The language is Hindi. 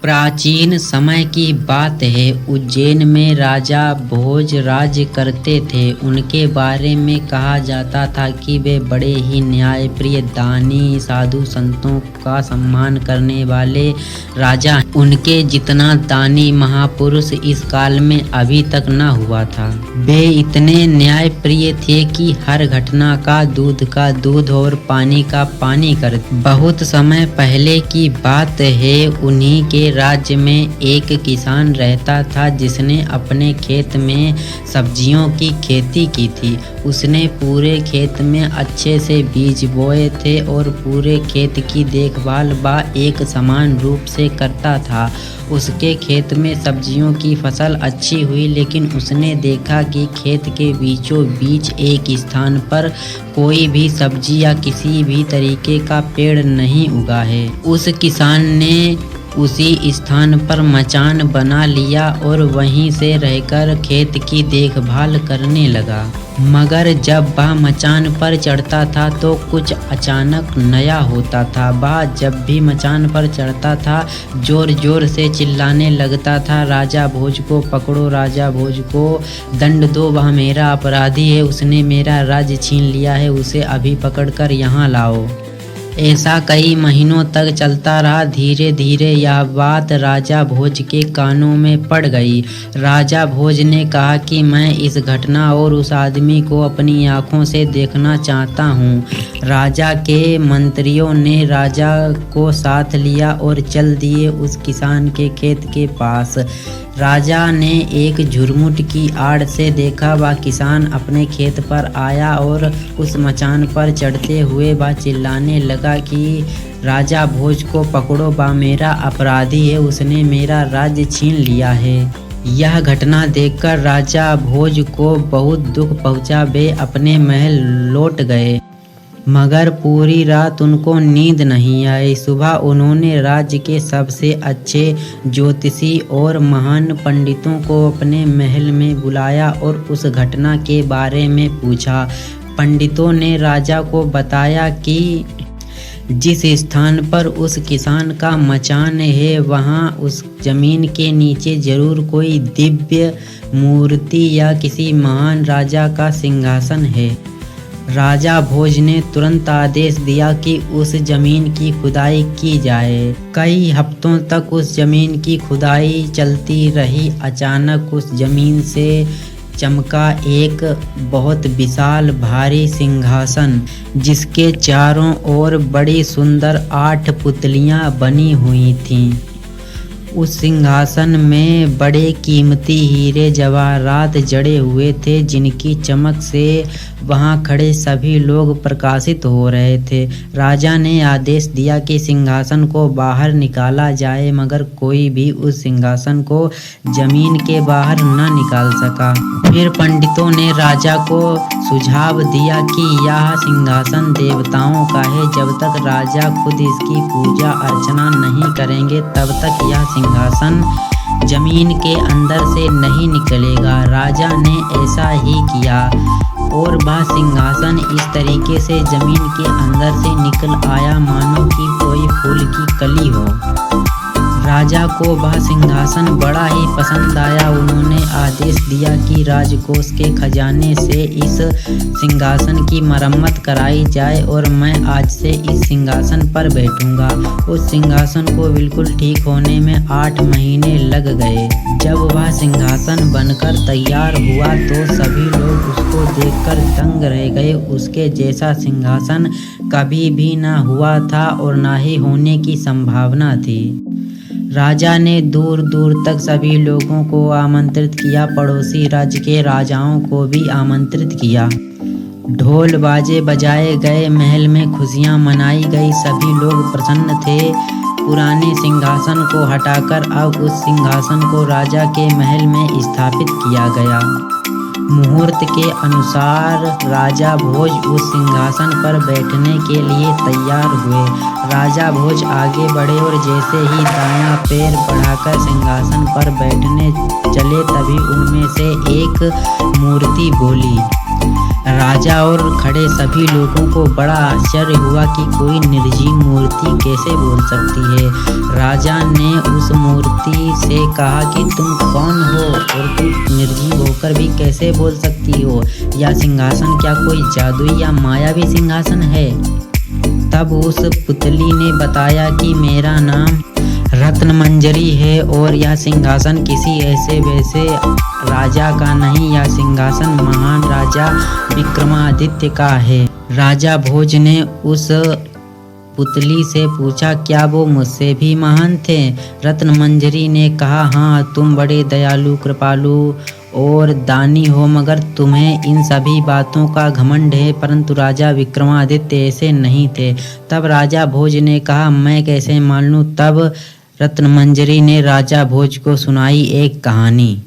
प्राचीन समय की बात है। उज्जैन में राजा भोज राज्य करते थे। उनके बारे में कहा जाता था कि वे बड़े ही न्यायप्रिय, दानी, साधु संतों का सम्मान करने वाले राजा। उनके जितना दानी महापुरुष इस काल में अभी तक न हुआ था। वे इतने न्यायप्रिय थे कि हर घटना का दूध और पानी का पानी कर। बहुत समय पहले की बात है। उन्हीं के राज्य में एक किसान रहता था जिसने अपने खेत में सब्जियों की खेती की थी। उसने पूरे खेत में अच्छे से बीज बोए थे और पूरे खेत की देखभाल एक समान रूप से करता था। उसके खेत में सब्जियों की फसल अच्छी हुई, लेकिन उसने देखा कि खेत के बीचों बीच एक स्थान पर कोई भी सब्जी या किसी भी तरीके का पेड़ नहीं उगा है। उस किसान ने उसी स्थान पर मचान बना लिया और वहीं से रहकर खेत की देखभाल करने लगा। मगर जब वह मचान पर चढ़ता था तो कुछ अचानक नया होता था। वह जब भी मचान पर चढ़ता था जोर जोर से चिल्लाने लगता था, राजा भोज को पकड़ो, राजा भोज को दंड दो, वह मेरा अपराधी है, उसने मेरा राज्य छीन लिया है, उसे अभी पकड़कर यहाँ लाओ। ऐसा कई महीनों तक चलता रहा। धीरे धीरे यह बात राजा भोज के कानों में पड़ गई। राजा भोज ने कहा कि मैं इस घटना और उस आदमी को अपनी आंखों से देखना चाहता हूँ। राजा के मंत्रियों ने राजा को साथ लिया और चल दिए उस किसान के खेत के पास। राजा ने एक झुरमुट की आड़ से देखा। वह किसान अपने खेत पर आया और उस मचान पर चढ़ते हुए वह चिल्लाने लगा कि राजा भोज को पकड़ो, वह मेरा अपराधी है, उसने मेरा राज्य छीन लिया है। यह घटना देखकर राजा भोज को बहुत दुख पहुंचा। वे अपने महल लौट गए, मगर पूरी रात उनको नींद नहीं आई। सुबह उन्होंने राज्य के सबसे अच्छे ज्योतिषी और महान पंडितों को अपने महल में बुलाया और उस घटना के बारे में पूछा। पंडितों ने राजा को बताया कि जिस स्थान पर उस किसान का मचान है, वहाँ उस जमीन के नीचे जरूर कोई दिव्य मूर्ति या किसी महान राजा का सिंहासन है। राजा भोज ने तुरंत आदेश दिया कि उस जमीन की खुदाई की जाए। कई हफ्तों तक उस जमीन की खुदाई चलती रही। अचानक उस जमीन से चमका एक बहुत विशाल भारी सिंहासन, जिसके चारों ओर बड़ी सुंदर 8 पुतलियां बनी हुई थीं। उस सिंहासन में बड़े कीमती हीरे जवाहरात जड़े हुए थे, जिनकी चमक से वहां खड़े सभी लोग प्रकाशित हो रहे थे। राजा ने आदेश दिया कि सिंहासन को बाहर निकाला जाए, मगर कोई भी उस सिंहासन को जमीन के बाहर न निकाल सका। फिर पंडितों ने राजा को सुझाव दिया कि यह सिंहासन देवताओं का है। जब तक राजा खुद इसकी पूजा अर्चना नहीं करेंगे, तब तक यह सिंहासन जमीन के अंदर से नहीं निकलेगा। राजा ने ऐसा ही किया और वह सिंहासन इस तरीके से जमीन के अंदर से निकल आया मानो कि कोई फूल की कली हो। राजा को वह सिंहासन बड़ा ही पसंद आया। उन्होंने आदेश दिया कि राजकोष के खजाने से इस सिंहासन की मरम्मत कराई जाए और मैं आज से इस सिंहासन पर बैठूंगा। उस सिंहासन को बिल्कुल ठीक होने में 8 महीने लग गए। जब वह सिंहासन बनकर तैयार हुआ तो सभी लोग उसको देखकर दंग रह गए। उसके जैसा सिंहासन कभी भी ना हुआ था और ना ही होने की संभावना थी। राजा ने दूर दूर तक सभी लोगों को आमंत्रित किया। पड़ोसी राज्य के राजाओं को भी आमंत्रित किया। ढोल बाजे बजाए गए, महल में खुशियां मनाई गई। सभी लोग प्रसन्न थे। पुराने सिंहासन को हटाकर अब उस सिंहासन को राजा के महल में स्थापित किया गया। मुहूर्त के अनुसार राजा भोज उस सिंहासन पर बैठने के लिए तैयार हुए। राजा भोज आगे बढ़े और जैसे ही दायां पैर बढ़ाकर सिंहासन पर बैठने चले, तभी उनमें से एक मूर्ति बोली, राजा और खड़े सभी लोगों को बड़ा आश्चर्य हुआ कि कोई निर्जीव मूर्ति कैसे बोल सकती है। राजा ने उस मूर्ति से कहा कि तुम कौन हो और तुम निर्जीव होकर भी कैसे बोल सकती हो? यह सिंहासन क्या कोई जादुई या मायावी सिंहासन है? तब उस पुतली ने बताया कि मेरा नाम रत्नमंजरी है और यह सिंहासन किसी ऐसे वैसे राजा का नहीं, यह सिंहासन महान राजा विक्रमादित्य का है। राजा भोज ने उस पुतली से पूछा, क्या वो मुझसे भी महान थे? रत्नमंजरी ने कहा, हाँ, तुम बड़े दयालु, कृपालु और दानी हो, मगर तुम्हें इन सभी बातों का घमंड है, परंतु राजा विक्रमादित्य ऐसे नहीं थे। तब राजा भोज ने कहा, मैं कैसे मान लूं? तब रत्नमंजरी ने राजा भोज को सुनाई एक कहानी।